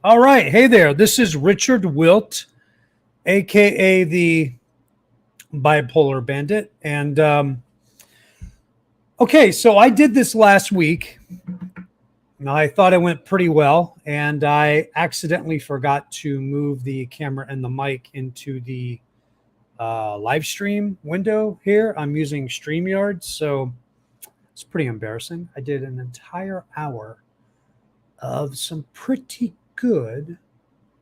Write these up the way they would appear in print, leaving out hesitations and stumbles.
All right. Hey there. This is Richard Wilt, aka the Bipolar Bandit. And okay, so I did this last week. I thought it went pretty well, and I accidentally forgot to move the camera and the mic into the live stream window here. I'm using StreamYard, so it's pretty embarrassing. I did an entire hour of some pretty good,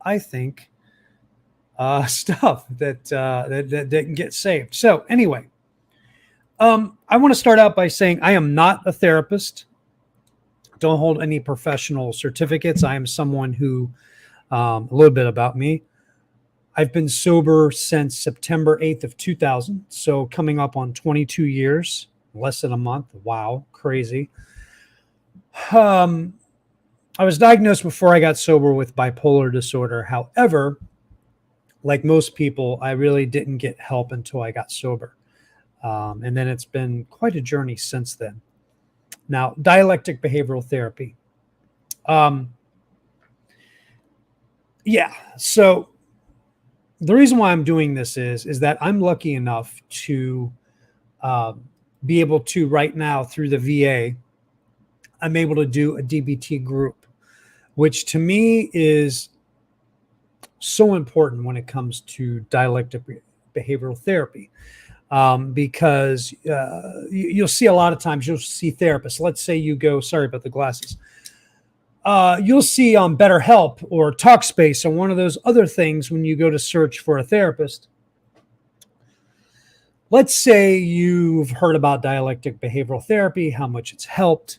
I think, stuff that didn't get saved. So anyway, I want to start out by saying I am not a therapist. Don't hold any professional certificates. I am someone who, a little bit about me. I've been sober since September 8th of 2000. So coming up on 22 years, less than a month. Wow, crazy. I was diagnosed before I got sober with bipolar disorder. However, like most people, I really didn't get help until I got sober. And then it's been quite a journey since then. Now, dialectic behavioral therapy. So the reason why I'm doing this is that I'm lucky enough to be able to right now through the VA, I'm able to do a DBT group, which to me is so important when it comes to dialectic behavioral therapy. Because you'll see a lot of times you'll see therapists. Let's say you go, sorry about the glasses. You'll see on BetterHelp or Talkspace or one of those other things when you go to search for a therapist. Let's say you've heard about dialectic behavioral therapy, how much it's helped,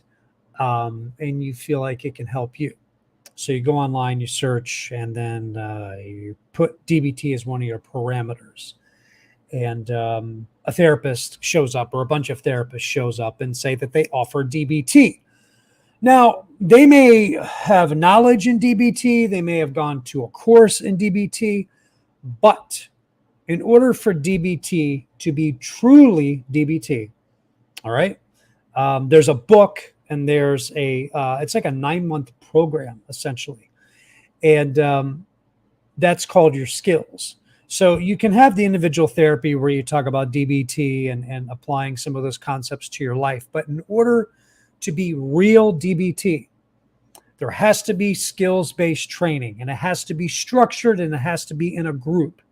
and you feel like it can help you. So you go online, you search, and then you put DBT as one of your parameters. And a therapist shows up, or a bunch of therapists shows up and say that they offer DBT. Now, they may have knowledge in DBT, they may have gone to a course in DBT, but in order for DBT to be truly DBT, all right, there's a book and there's it's like a 9-month program essentially. And that's called your skills. So you can have the individual therapy where you talk about DBT and applying some of those concepts to your life. But in order to be real DBT, there has to be skills-based training, and it has to be structured, and it has to be in a group.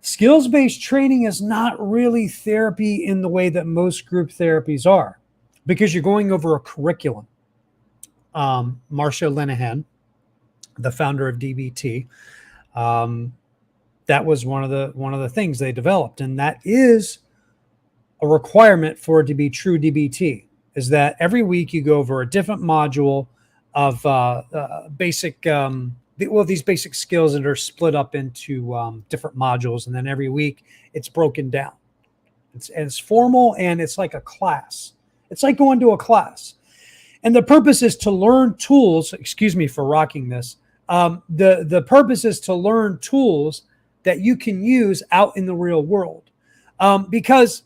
Skills-based training is not really therapy in the way that most group therapies are, because you're going over a curriculum. Marcia Linehan, the founder of DBT, that was one of the things they developed, and that is a requirement for it to be true DBT. Is that every week you go over a different module of basic, these basic skills that are split up into different modules, and then every week it's broken down. It's formal, and it's like a class. It's like going to a class, and the purpose is to learn tools. Excuse me for rocking this. The purpose is to learn tools that you can use out in the real world. Because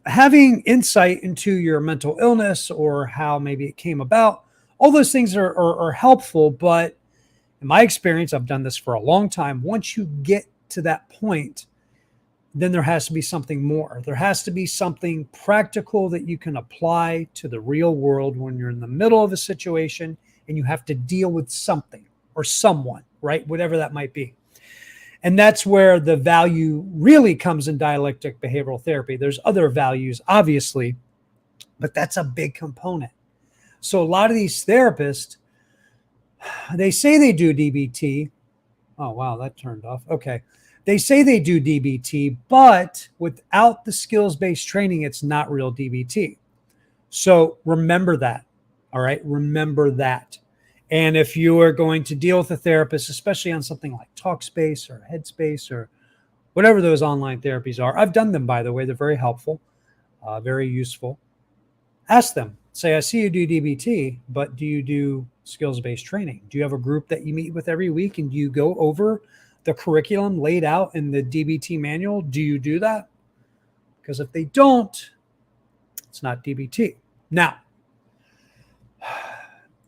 having insight into your mental illness or how maybe it came about, all those things are helpful. But in my experience, I've done this for a long time. Once you get to that point, then there has to be something more. There has to be something practical that you can apply to the real world when you're in the middle of a situation and you have to deal with something or someone, right? Whatever that might be. And that's where the value really comes in dialectic behavioral therapy. There's other values, obviously, but that's a big component. So a lot of these therapists, they say they do DBT. Oh, wow, that turned off. Okay. They say they do DBT, but without the skills-based training, it's not real DBT. So remember that. All right. Remember that. And if you are going to deal with a therapist, especially on something like Talkspace or Headspace or whatever those online therapies are, I've done them, by the way. They're very helpful, very useful. Ask them. Say, I see you do DBT, but do you do skills-based training? Do you have a group that you meet with every week? And do you go over the curriculum laid out in the DBT manual? Do you do that? Because if they don't, it's not DBT. Now,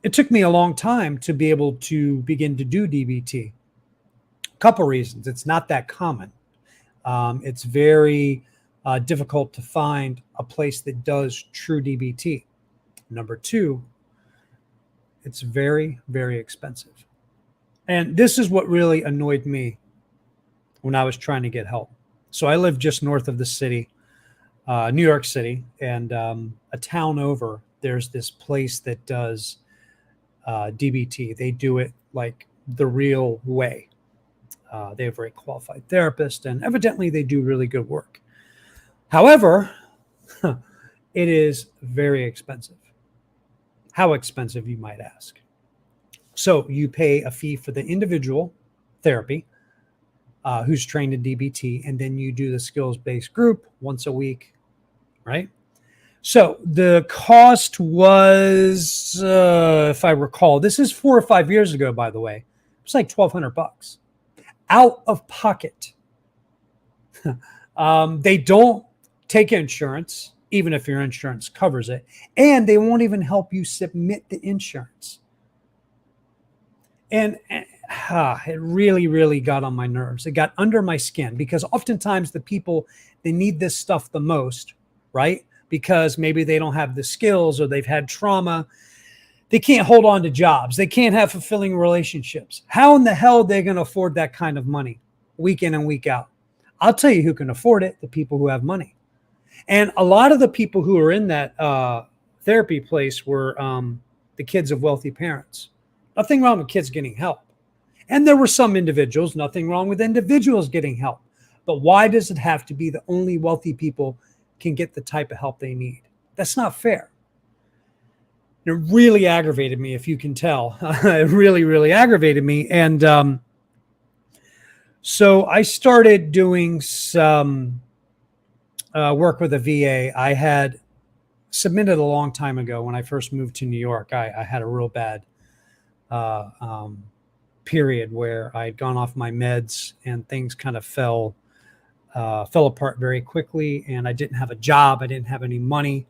it took me a long time to be able to begin to do DBT. A couple reasons. It's not that common. It's very difficult to find a place that does true DBT. Number two, it's very, very expensive. And this is what really annoyed me when I was trying to get help. So I live just north of the city, New York City, and a town over, there's this place that does DBT. They do it like the real way. They have very qualified therapists, and evidently they do really good work. However, it is very expensive. How expensive, you might ask? So you pay a fee for the individual therapy who's trained in DBT, and then you do the skills-based group once a week, right? So the cost was, if I recall, this is 4 or 5 years ago, by the way, it was like $1,200 out of pocket. They don't take insurance, even if your insurance covers it, and they won't even help you submit the insurance. And it really, really got on my nerves. It got under my skin because oftentimes the people, they need this stuff the most, right? Because maybe they don't have the skills or they've had trauma. They can't hold on to jobs. They can't have fulfilling relationships. How in the hell are they going to afford that kind of money week in and week out? I'll tell you who can afford it, the people who have money. And a lot of the people who are in that therapy place were the kids of wealthy parents. Nothing wrong with kids getting help. And there were some individuals, nothing wrong with individuals getting help. But why does it have to be that only wealthy people can get the type of help they need? That's not fair. It really aggravated me, if you can tell. It really, really aggravated me. And so I started doing some work with a VA. I had submitted a long time ago when I first moved to New York. I had a real bad period where I had gone off my meds and things kind of fell apart very quickly, and I didn't have a job. I didn't have any money,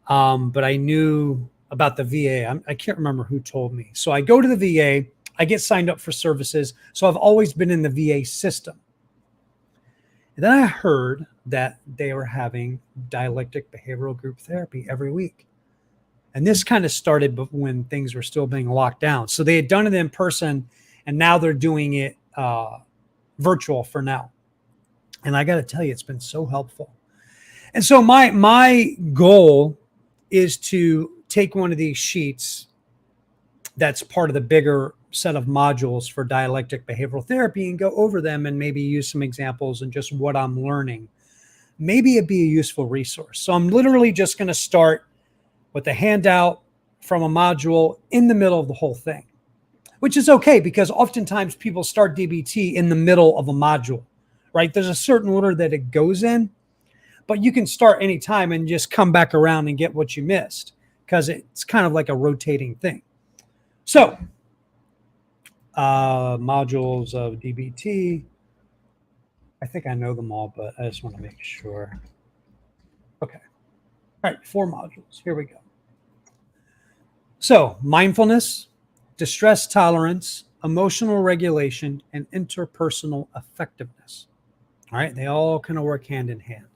but I knew about the VA. I can't remember who told me. So I go to the VA. I get signed up for services. So I've always been in the VA system. And then I heard that they were having dialectic behavioral group therapy every week. And this kind of started when things were still being locked down. So they had done it in person, and now they're doing it virtual for now. And I got to tell you, it's been so helpful. And so my goal is to take one of these sheets that's part of the bigger set of modules for dialectic behavioral therapy and go over them and maybe use some examples and just what I'm learning. Maybe it'd be a useful resource. So I'm literally just going to start with a handout from a module in the middle of the whole thing, which is okay because oftentimes people start DBT in the middle of a module, right? There's a certain order that it goes in, but you can start anytime and just come back around and get what you missed because it's kind of like a rotating thing. So modules of DBT. I think I know them all, but I just want to make sure. Okay. All right, 4 modules. Here we go. So mindfulness, distress tolerance, emotional regulation, and interpersonal effectiveness. All right, they all kind of work hand in hand.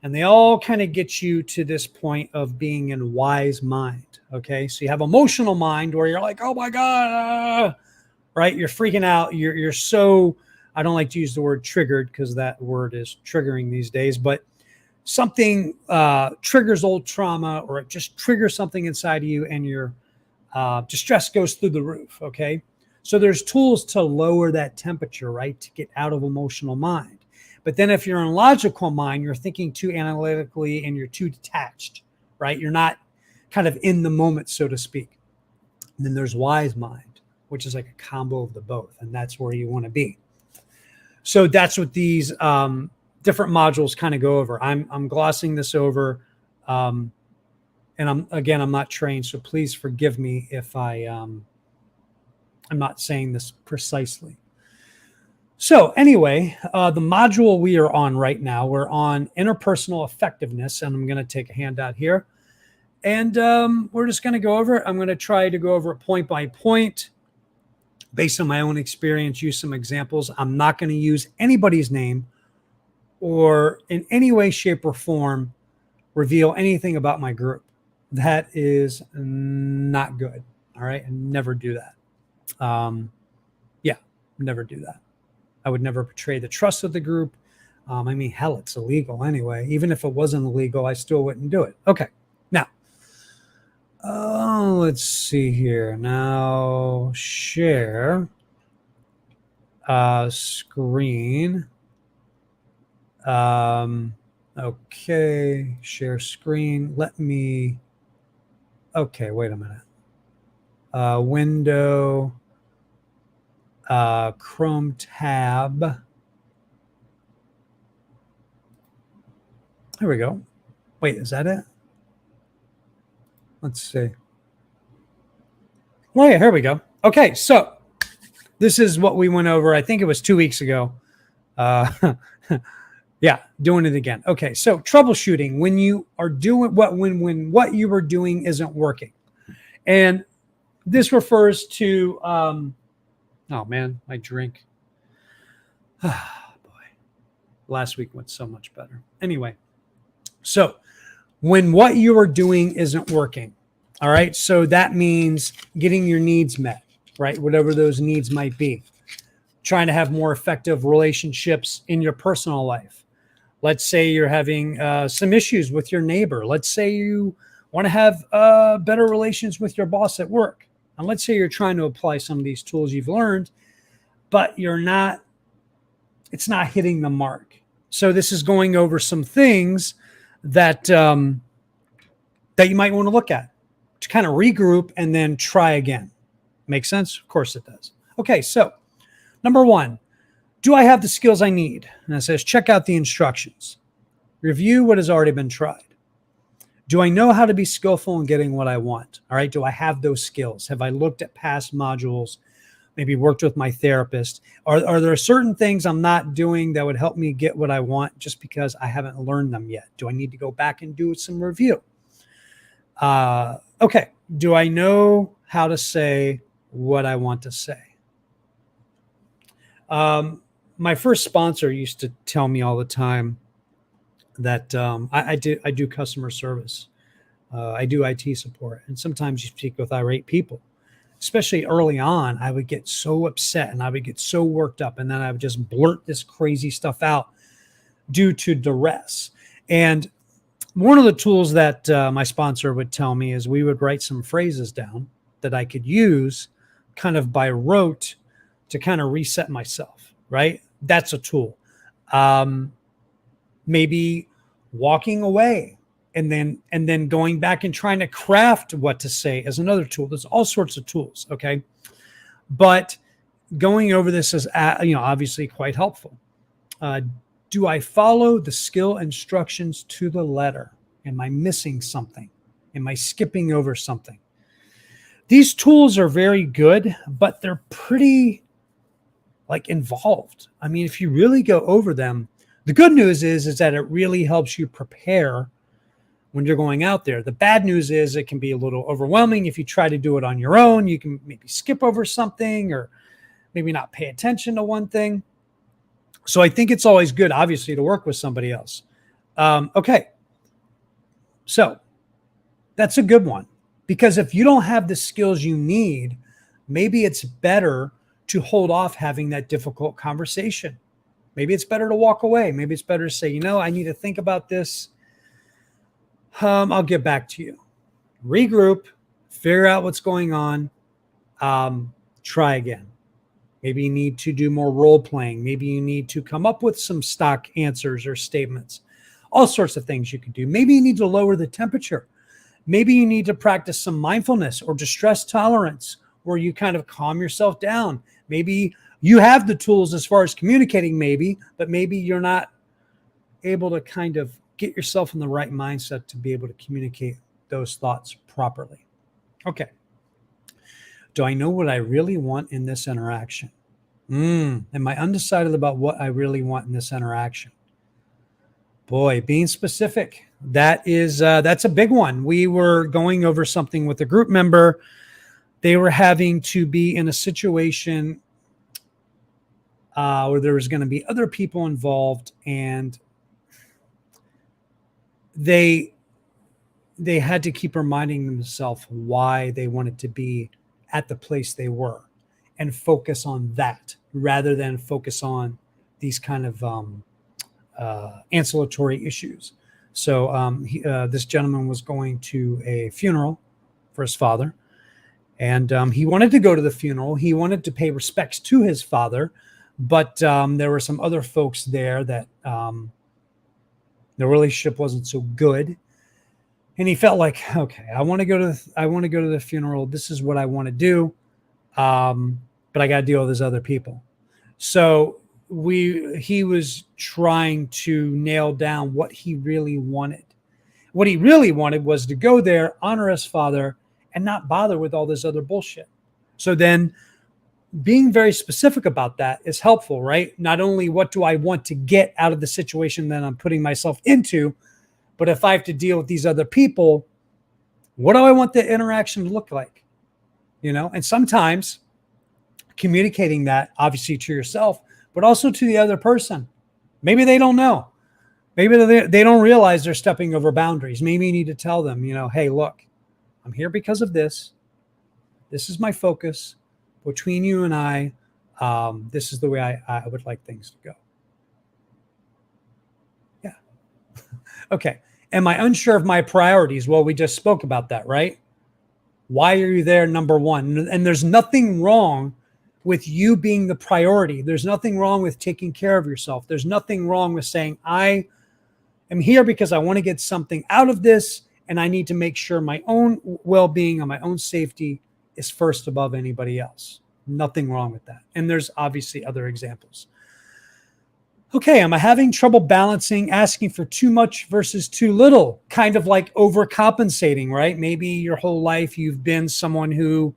And they all kind of get you to this point of being in wise mind. Okay, so you have emotional mind where you're like, oh my God, right? You're freaking out. You're so, I don't like to use the word triggered because that word is triggering these days, but something triggers old trauma or it just triggers something inside of you and your distress goes through the roof, okay? So there's tools to lower that temperature, right, to get out of emotional mind. But then if you're in logical mind, you're thinking too analytically and you're too detached, right? You're not kind of in the moment, so to speak. And then there's wise mind, which is like a combo of the both, and that's where you want to be. So that's what these different modules kind of go over. I'm glossing this over, and I'm not trained, so please forgive me if I'm not saying this precisely. So anyway, the module we are on right now, we're on interpersonal effectiveness, and I'm going to take a handout here. And we're just going to go over it. I'm going to try to go over it point by point based on my own experience, use some examples. I'm not going to use anybody's name or in any way, shape, or form reveal anything about my group. That is not good. All right. And never do that. Yeah, never do that. I would never betray the trust of the group. I mean, hell, it's illegal anyway. Even if it wasn't illegal, I still wouldn't do it. Okay. Now, let's see here. Now, share screen. Okay, share screen. Let me. Okay, wait a minute. Window, Chrome tab. There we go. Wait, is that it? Let's see. Oh, yeah, here we go. Okay, so this is what we went over. I think it was 2 weeks ago. Yeah, doing it again. Okay, so troubleshooting when you are doing when what you were doing isn't working. And this refers to, oh man, my drink. Ah, boy. Last week went so much better. Anyway, so when what you are doing isn't working, all right, so that means getting your needs met, right? Whatever those needs might be. Trying to have more effective relationships in your personal life. Let's say you're having some issues with your neighbor. Let's say you want to have better relations with your boss at work. And let's say you're trying to apply some of these tools you've learned, but it's not hitting the mark. So this is going over some things that that you might want to look at to kind of regroup and then try again. Make sense? Of course it does. Okay, so number one, do I have the skills I need? And it says, check out the instructions. Review what has already been tried. Do I know how to be skillful in getting what I want? All right, do I have those skills? Have I looked at past modules, maybe worked with my therapist? Are there certain things I'm not doing that would help me get what I want just because I haven't learned them yet? Do I need to go back and do some review? Okay, do I know how to say what I want to say? My first sponsor used to tell me all the time that I do customer service. I do IT support, and sometimes you speak with irate people. Especially early on, I would get so upset and I would get so worked up, and then I would just blurt this crazy stuff out due to duress. And one of the tools that my sponsor would tell me is we would write some phrases down that I could use kind of by rote to kind of reset myself, right? That's a tool. Maybe walking away and then going back and trying to craft what to say is another tool. There's all sorts of tools, okay? But going over this is, obviously quite helpful. Do I follow the skill instructions to the letter? Am I missing something? Am I skipping over something? These tools are very good, but they're pretty involved. I mean, if you really go over them, the good news is that it really helps you prepare when you're going out there. The bad news is it can be a little overwhelming if you try to do it on your own. You can maybe skip over something or maybe not pay attention to one thing. So I think it's always good, obviously, to work with somebody else. Okay. So that's a good one, because if you don't have the skills you need, maybe it's better to hold off having that difficult conversation. Maybe it's better to walk away. Maybe it's better to say, I need to think about this. I'll get back to you. Regroup, figure out what's going on. Try again. Maybe you need to do more role playing. Maybe you need to come up with some stock answers or statements. All sorts of things you can do. Maybe you need to lower the temperature. Maybe you need to practice some mindfulness or distress tolerance, where you kind of calm yourself down. Maybe you have the tools as far as communicating, but maybe you're not able to kind of get yourself in the right mindset to be able to communicate those thoughts properly. Okay. Do I know what I really want in this interaction? Am I undecided about what I really want in this interaction? Boy, being specific. That's a big one. We were going over something with a group member. They were having to be in a situation where there was going to be other people involved, and they had to keep reminding themselves why they wanted to be at the place they were and focus on that rather than focus on these kind of ancillary issues. So this gentleman was going to a funeral for his father, and he wanted to go to the funeral. He wanted to pay respects to his father, but there were some other folks there that the relationship wasn't so good. And he felt like, okay, I want to go to the funeral. This is what I want to do. But I got to deal with these other people. So he was trying to nail down what he really wanted. What he really wanted was to go there, honor his father, and not bother with all this other bullshit. So then being very specific about that is helpful, right? Not only what do I want to get out of the situation that I'm putting myself into, but if I have to deal with these other people, what do I want the interaction to look like? And sometimes communicating that obviously to yourself, but also to the other person. Maybe they don't know. Maybe they don't realize they're stepping over boundaries. Maybe you need to tell them, hey, look, I'm here because of this. This is my focus. Between you and I, this is the way I would like things to go. Yeah. Okay. Am I unsure of my priorities? Well, we just spoke about that, right? Why are you there? Number one. And there's nothing wrong with you being the priority. There's nothing wrong with taking care of yourself. There's nothing wrong with saying, I am here because I want to get something out of this, and I need to make sure my own well-being and my own safety is first above anybody else. Nothing wrong with that. And there's obviously other examples. Okay, am I having trouble balancing asking for too much versus too little? Kind of like overcompensating, right? Maybe your whole life you've been someone who,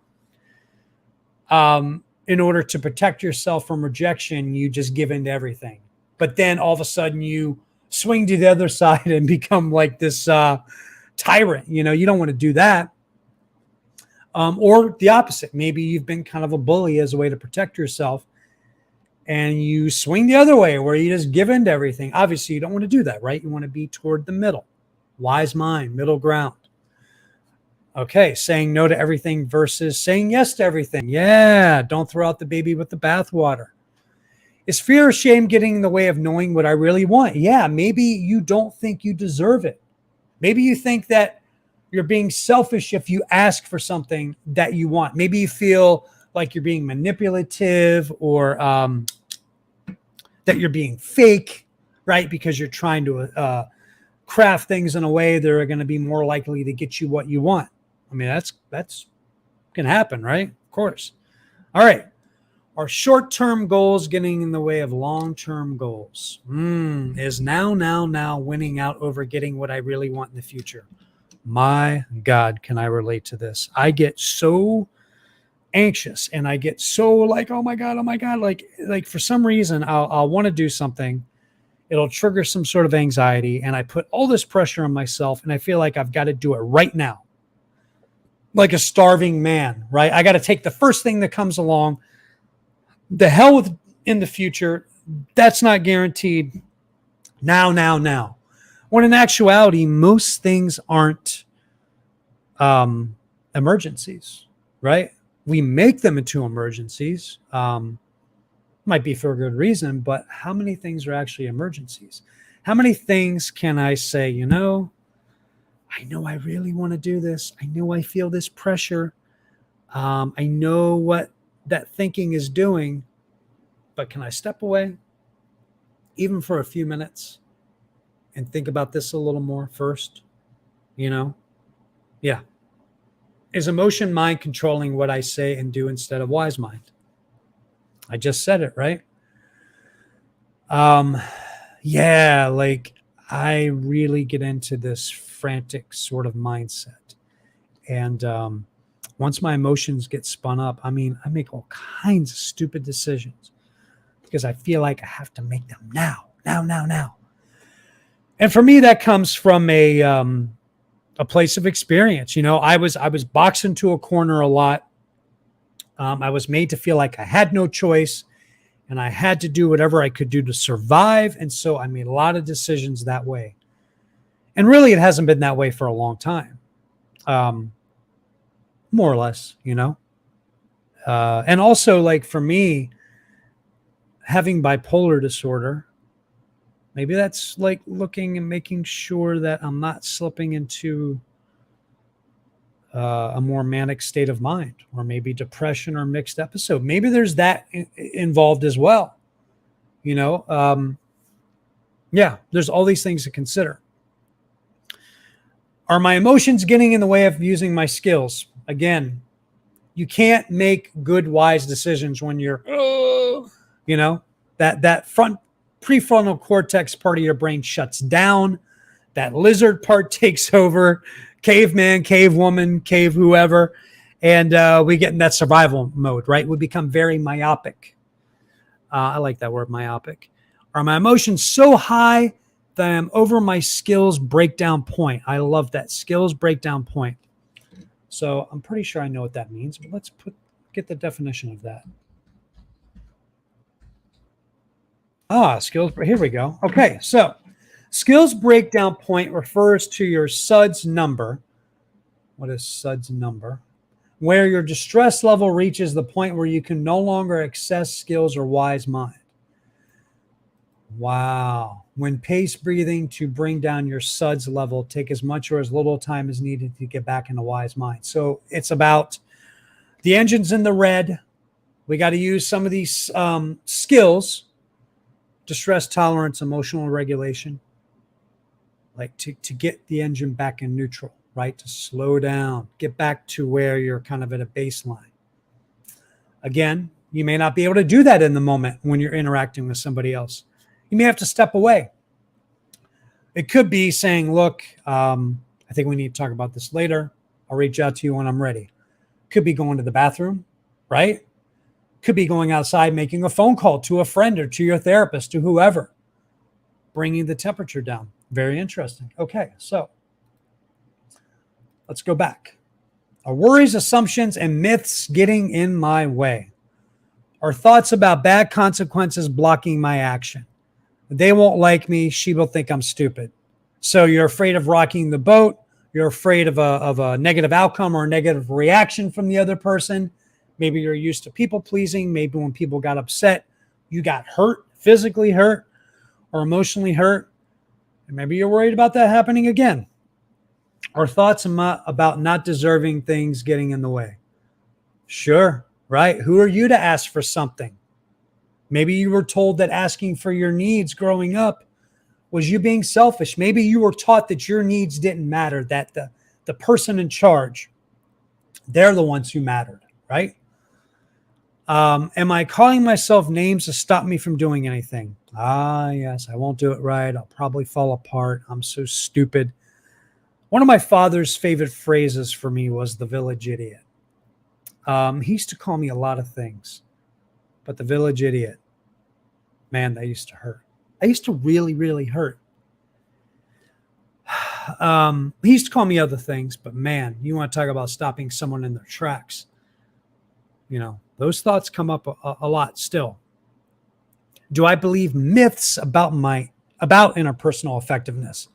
in order to protect yourself from rejection, you just give in to everything. But then all of a sudden you swing to the other side and become like this tyrant. You don't want to do that. Or the opposite. Maybe you've been kind of a bully as a way to protect yourself, and you swing the other way where you just give in to everything. Obviously, you don't want to do that, right? You want to be toward the middle. Wise mind, middle ground. Okay, saying no to everything versus saying yes to everything. Yeah, don't throw out the baby with the bathwater. Is fear or shame getting in the way of knowing what I really want? Yeah, maybe you don't think you deserve it. Maybe you think that you're being selfish if you ask for something that you want. Maybe you feel like you're being manipulative, or that you're being fake, right? Because you're trying to craft things in a way that are going to be more likely to get you what you want. I mean, that's can happen, right? Of course. All right. Are short-term goals getting in the way of long-term goals? Is now winning out over getting what I really want in the future? My God, can I relate to this? I get so anxious and I get so like, oh my God. Like for some reason I'll want to do something. It'll trigger some sort of anxiety, and I put all this pressure on myself, and I feel like I've got to do it right now. Like a starving man, right? I got to take the first thing that comes along. The hell with in the future. That's not guaranteed. Now. When in actuality, most things aren't emergencies, right? We make them into emergencies. Might be for a good reason, but how many things are actually emergencies? How many things can I say, I know I really want to do this. I know I feel this pressure. I know what that thinking is doing, but can I step away even for a few minutes and think about this a little more first? Yeah. Is emotion mind controlling what I say and do instead of wise mind? I just said it, right? Yeah, like I really get into this frantic sort of mindset. And once my emotions get spun up, I make all kinds of stupid decisions because I feel like I have to make them now. And for me, that comes from a place of experience. You know, I was boxed into a corner a lot. I was made to feel like I had no choice and I had to do whatever I could do to survive. And so I made a lot of decisions that way. And really, it hasn't been that way for a long time. More or less, you know. And also, like, for me, having bipolar disorder, maybe that's like looking and making sure that I'm not slipping into a more manic state of mind, or maybe depression or mixed episode. Maybe there's that involved as well. You know, yeah, there's all these things to consider. Are my emotions getting in the way of using my skills? Again, you can't make good, wise decisions when you're, you know, that front prefrontal cortex part of your brain shuts down. That lizard part takes over, caveman, cavewoman, cave whoever, and we get in that survival mode, right? We become very myopic. I like that word, myopic. Are my emotions so high that I'm over my skills breakdown point? I love that, skills breakdown point. So I'm pretty sure I know what that means, but let's get the definition of that. Skills. Here we go. Okay, so skills breakdown point refers to your SUDS number. What is SUDS number? Where your distress level reaches the point where you can no longer access skills or wise mind. Wow. When pace breathing to bring down your SUDS level, take as much or as little time as needed to get back in a wise mind. So it's about the engine's in the red. We got to use some of these skills, distress tolerance, emotional regulation, like to get the engine back in neutral, right? To slow down, get back to where you're kind of at a baseline. Again, you may not be able to do that in the moment when you're interacting with somebody else. You may have to step away. It could be saying, look, I think we need to talk about this later. I'll reach out to you when I'm ready. Could be going to the bathroom, right? Could be going outside, making a phone call to a friend or to your therapist, to whoever, bringing the temperature down. Very interesting. Okay, so let's go back. Are worries, assumptions, and myths getting in my way? Are thoughts about bad consequences blocking my action? They won't like me. She will think I'm stupid. So you're afraid of rocking the boat. You're afraid of a negative outcome or a negative reaction from the other person. Maybe you're used to people pleasing. Maybe when people got upset, you got hurt, physically hurt or emotionally hurt. And maybe you're worried about that happening again. Or thoughts about not deserving things getting in the way. Sure, right? Who are you to ask for something? Maybe you were told that asking for your needs growing up was you being selfish. Maybe you were taught that your needs didn't matter, that the person in charge, they're the ones who mattered, right? Am I calling myself names to stop me from doing anything? Yes, I won't do it right. I'll probably fall apart. I'm so stupid. One of my father's favorite phrases for me was the village idiot. He used to call me a lot of things, but the village idiot, man, that used to hurt. I used to really, really hurt. He used to call me other things, but man, you want to talk about stopping someone in their tracks. You know, those thoughts come up a lot still. Do I believe myths about interpersonal effectiveness?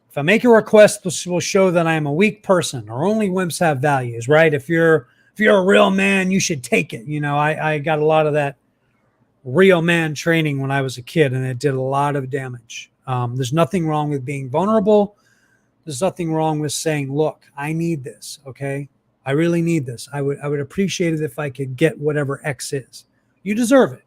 If I make a request, this will show that I am a weak person, or only wimps have values, right? If you're a real man, you should take it. You know, I got a lot of that real man training when I was a kid, and it did a lot of damage. There's nothing wrong with being vulnerable. There's nothing wrong with saying, look, I need this, okay? I really need this. I would appreciate it if I could get whatever X is. You deserve it.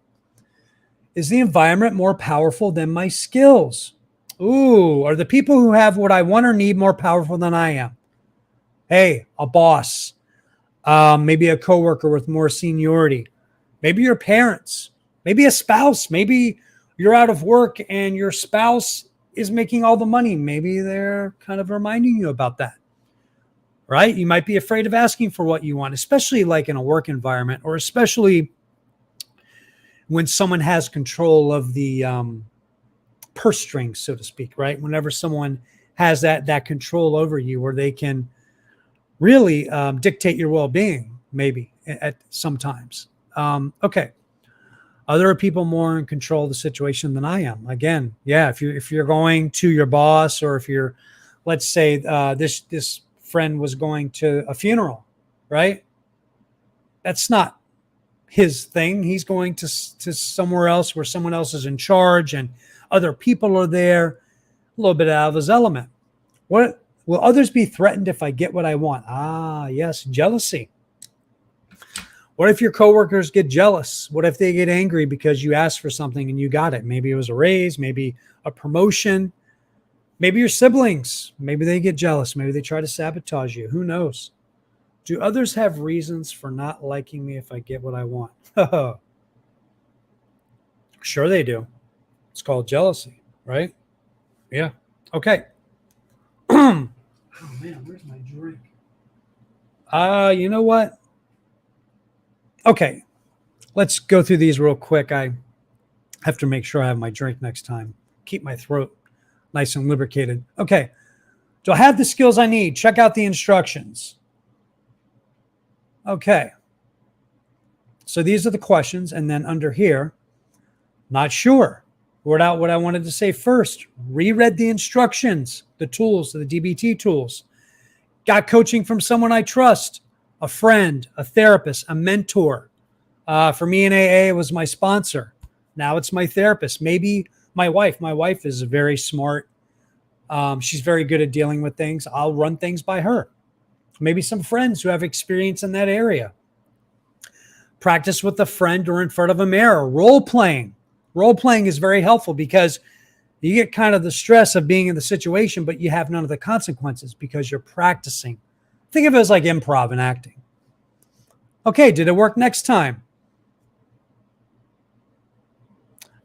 Is the environment more powerful than my skills? Ooh, are the people who have what I want or need more powerful than I am? Hey, a boss, maybe a coworker with more seniority, maybe your parents, maybe a spouse, maybe you're out of work and your spouse is making all the money. Maybe they're kind of reminding you about that, right? You might be afraid of asking for what you want, especially like in a work environment, or especially when someone has control of the purse strings, so to speak, right? Whenever someone has that control over you, where they can really dictate your well-being, maybe at sometimes. Okay. Are there people more in control of the situation than I am? Again, yeah. If you're going to your boss, or if you're, let's say, this friend was going to a funeral, right? That's not his thing. He's going to somewhere else where someone else is in charge and other people are there. A little bit out of his element. What will others be threatened if I get what I want? Ah, yes, jealousy. What if your coworkers get jealous? What if they get angry because you asked for something and you got it? Maybe it was a raise, maybe a promotion, maybe your siblings, maybe they get jealous, maybe they try to sabotage you. Who knows? Do others have reasons for not liking me if I get what I want? Sure they do. It's called jealousy, right? Yeah. Okay. Oh man, where's my drink? You know what? Okay, let's go through these real quick. I have to make sure I have my drink next time. Keep my throat nice and lubricated. Okay, do I have the skills I need? Check out the instructions. Okay, so these are the questions, and then under here, not sure. Word out what I wanted to say first. Reread the instructions, the tools, the DBT tools. Got coaching from someone I trust, a friend, a therapist, a mentor. For me in AA, it was my sponsor. Now it's my therapist. Maybe my wife. My wife is very smart. She's very good at dealing with things. I'll run things by her. Maybe some friends who have experience in that area. Practice with a friend or in front of a mirror. Role playing. Role playing is very helpful because you get kind of the stress of being in the situation, but you have none of the consequences because you're practicing. Think of it as like improv and acting. Okay, did it work next time?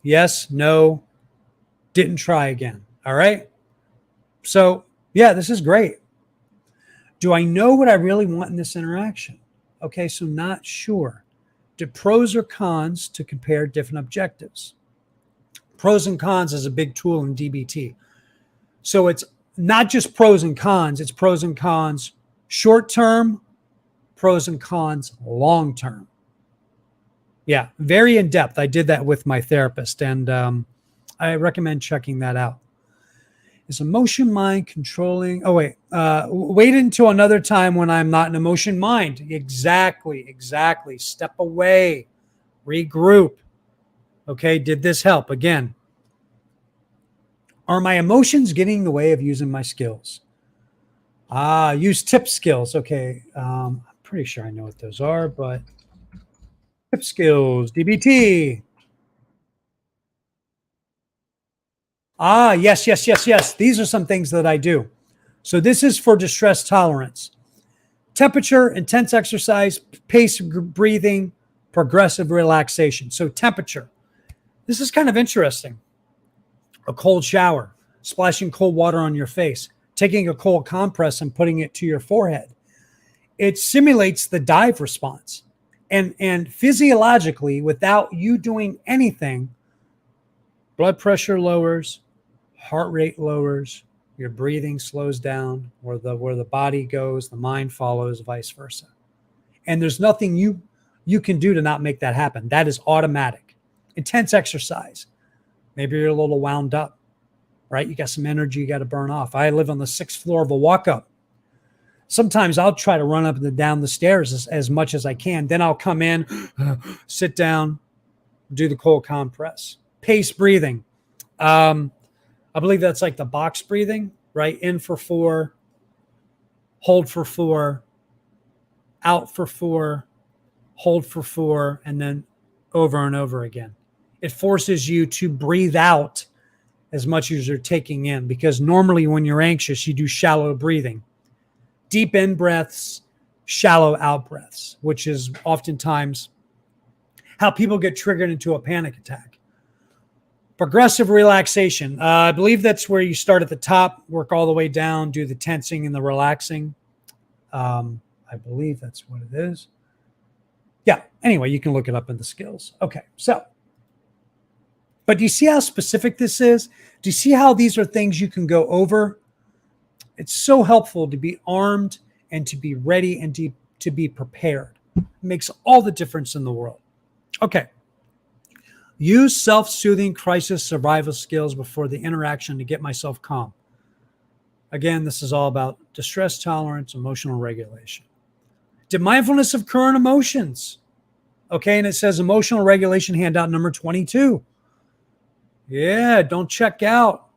Yes, no, didn't try again. All right. So, yeah, this is great. Do I know what I really want in this interaction? Okay, so not sure. Do pros or cons to compare different objectives? Pros and cons is a big tool in DBT. So it's not just pros and cons, it's pros and cons short term, pros and cons long term. Yeah, very in depth. I did that with my therapist, and I recommend checking that out. Is emotion mind controlling? Oh, wait until another time when I'm not in emotion mind. Exactly. Step away, regroup. Okay, did this help? Again, are my emotions getting in the way of using my skills? Use tip skills. Okay, I'm pretty sure I know what those are, but tip skills, DBT. Yes. These are some things that I do. So this is for distress tolerance. Temperature, intense exercise, pace breathing, progressive relaxation. So temperature. This is kind of interesting. A cold shower, splashing cold water on your face, taking a cold compress and putting it to your forehead. It simulates the dive response. And physiologically, without you doing anything, blood pressure lowers, heart rate lowers, your breathing slows down, where the body goes, the mind follows, vice versa. And there's nothing you can do to not make that happen. That is automatic. Intense exercise. Maybe you're a little wound up, right? You got some energy you got to burn off. I live on the 6th floor of a walk-up. Sometimes I'll try to run up and down the stairs as much as I can. Then I'll come in, sit down, do the cold compress. Pace breathing. I believe that's like the box breathing, right? In for 4, hold for 4, out for 4, hold for 4, and then over and over again. It forces you to breathe out as much as you're taking in, because normally when you're anxious, you do shallow breathing. Deep in breaths, shallow out breaths, which is oftentimes how people get triggered into a panic attack. Progressive relaxation. I believe that's where you start at the top, work all the way down, do the tensing and the relaxing. I believe that's what it is. Yeah. Anyway, you can look it up in the skills. Okay. So But do you see how specific this is? Do you see how these are things you can go over? It's so helpful to be armed and to be ready and to be prepared. It makes all the difference in the world. Okay. Use self-soothing crisis survival skills before the interaction to get myself calm. Again, this is all about distress tolerance, emotional regulation. Did mindfulness of current emotions. Okay, and it says emotional regulation handout number 22. Yeah, don't check out.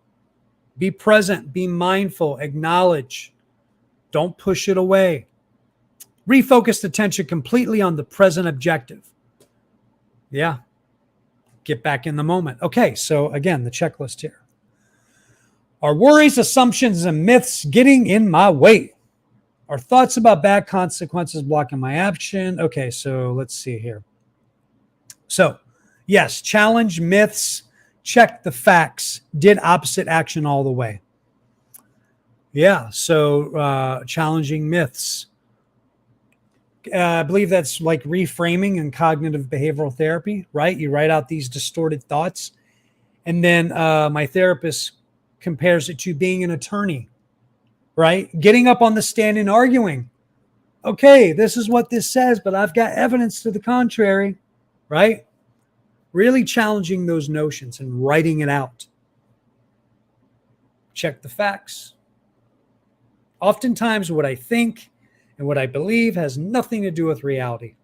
Be present, be mindful, acknowledge. Don't push it away. Refocus attention completely on the present objective. Yeah, get back in the moment. Okay, so again, the checklist here. Are worries, assumptions, and myths getting in my way? Are thoughts about bad consequences blocking my action? Okay, so let's see here. So, yes, challenge myths, check the facts, did opposite action all the way. Yeah, so challenging myths. I believe that's like reframing and cognitive behavioral therapy, right? You write out these distorted thoughts. And then my therapist compares it to being an attorney, right? Getting up on the stand and arguing. Okay, this is what this says, but I've got evidence to the contrary, right? Really challenging those notions and writing it out. Check the facts. Oftentimes what I think and what I believe has nothing to do with reality.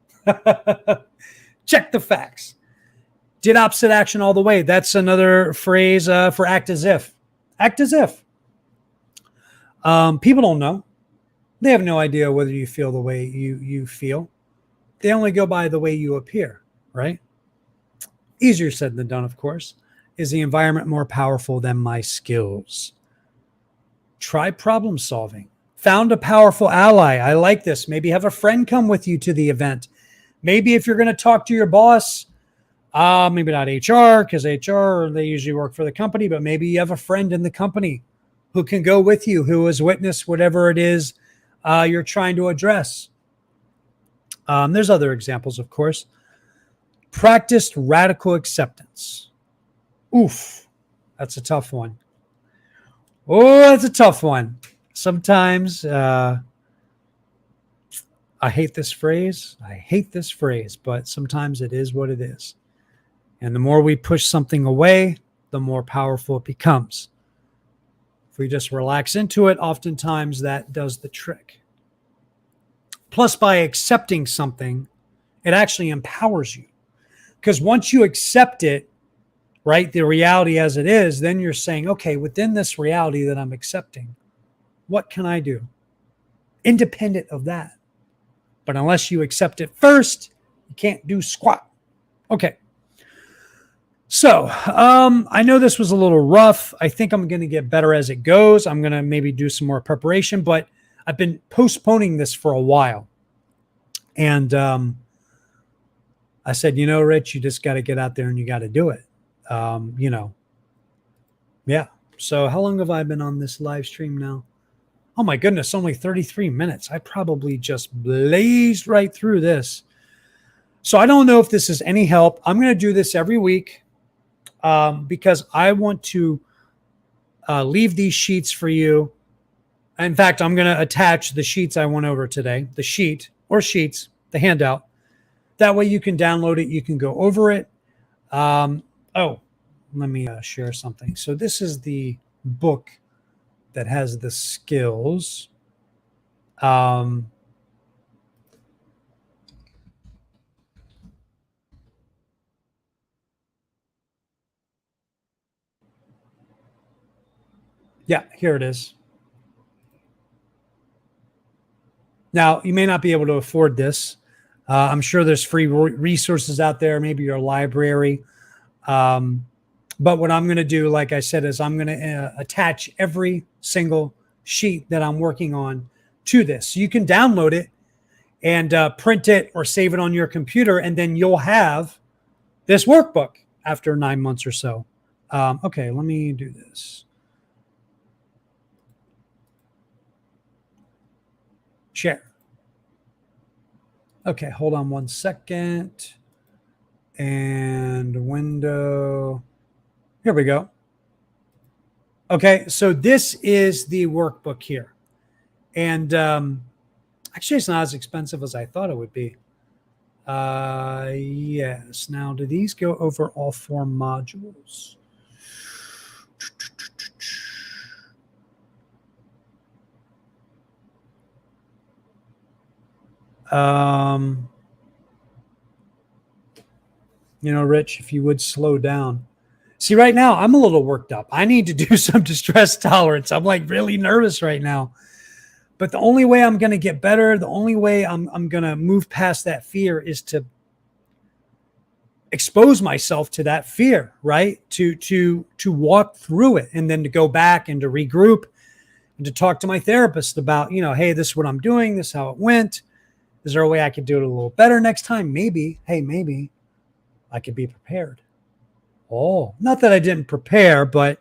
Check the facts. Did opposite action all the way. That's another phrase for act as if. Act as if. People don't know. They have no idea whether you feel the way you feel. They only go by the way you appear, right? Easier said than done, of course. Is the environment more powerful than my skills? Try problem solving. Found a powerful ally. I like this. Maybe have a friend come with you to the event. Maybe if you're going to talk to your boss, maybe not HR, because HR, they usually work for the company, but maybe you have a friend in the company who can go with you, who has witnessed whatever it is you're trying to address. There's other examples, of course. Practiced radical acceptance. Oof, that's a tough one. Oh, that's a tough one. Sometimes I hate this phrase. But sometimes it is what it is. And the more we push something away, the more powerful it becomes. If we just relax into it, oftentimes that does the trick. Plus, by accepting something, it actually empowers you. Because once you accept it, right, the reality as it is, then you're saying, okay, within this reality that I'm accepting, what can I do? Independent of that. But unless you accept it first, you can't do squat. Okay. So I know this was a little rough. I think I'm going to get better as it goes. I'm going to maybe do some more preparation, but I've been postponing this for a while. And I said, Rich, you just got to get out there and you got to do it. Yeah. So how long have I been on this live stream now? Oh my goodness, only 33 minutes. I probably just blazed right through this. So I don't know if this is any help. I'm going to do this every week because I want to leave these sheets for you. In fact, I'm going to attach the sheets I went over today, the sheet or sheets, the handout. That way you can download it. You can go over it. Let me share something. So this is the book that has the skills. Yeah, here it is. Now, you may not be able to afford this. I'm sure there's free resources out there, maybe your library. But what I'm going to do, like I said, is I'm going to attach every single sheet that I'm working on to this. So you can download it and print it or save it on your computer, and then you'll have this workbook after 9 months or so. Okay, let me do this. Share. Okay, hold on one second. And window. Here we go. Okay, so this is the workbook here. And actually, it's not as expensive as I thought it would be. Yes. Now, do these go over all 4 modules? You know, Rich, if you would slow down. See, right now, I'm a little worked up. I need to do some distress tolerance. I'm like really nervous right now. But the only way I'm going to get better, the only way I'm going to move past that fear is to expose myself to that fear, right? To walk through it, and then to go back and to regroup and to talk to my therapist about, you know, hey, this is what I'm doing. This is how it went. Is there a way I could do it a little better next time? Maybe. Hey, maybe I could be prepared. Oh, not that I didn't prepare, but,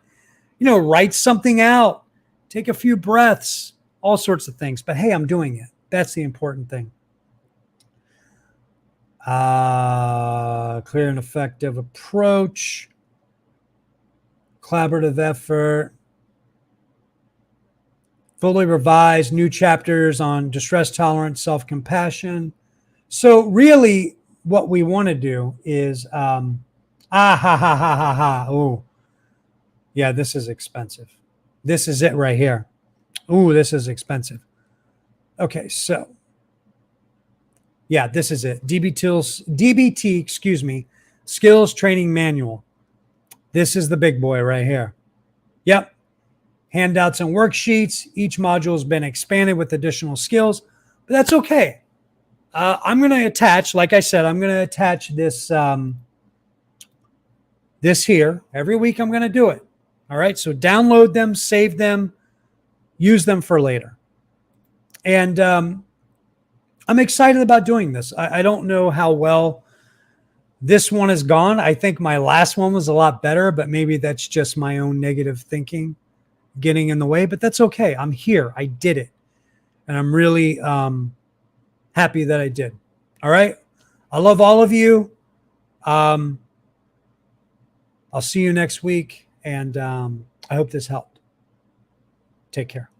you know, write something out, take a few breaths, all sorts of things. But hey, I'm doing it. That's the important thing. Clear and effective approach, collaborative effort, fully revised, new chapters on distress tolerance, self-compassion. So really what we want to do is, oh, yeah, this is expensive. This is it right here. Ooh, this is expensive. Okay, so yeah, this is it. DBT, excuse me, skills training manual. This is the big boy right here. Yep. Handouts and worksheets. Each module has been expanded with additional skills, but that's okay. I'm going to attach, like I said, I'm going to attach this, this here. Every week I'm going to do it. All right. So download them, save them, use them for later. And I'm excited about doing this. I don't know how well this one has gone. I think my last one was a lot better, but maybe that's just my own negative thinking getting in the way, but that's okay. I'm here. I did it. And I'm really happy that I did. All right. I love all of you. I'll see you next week. And I hope this helped. Take care.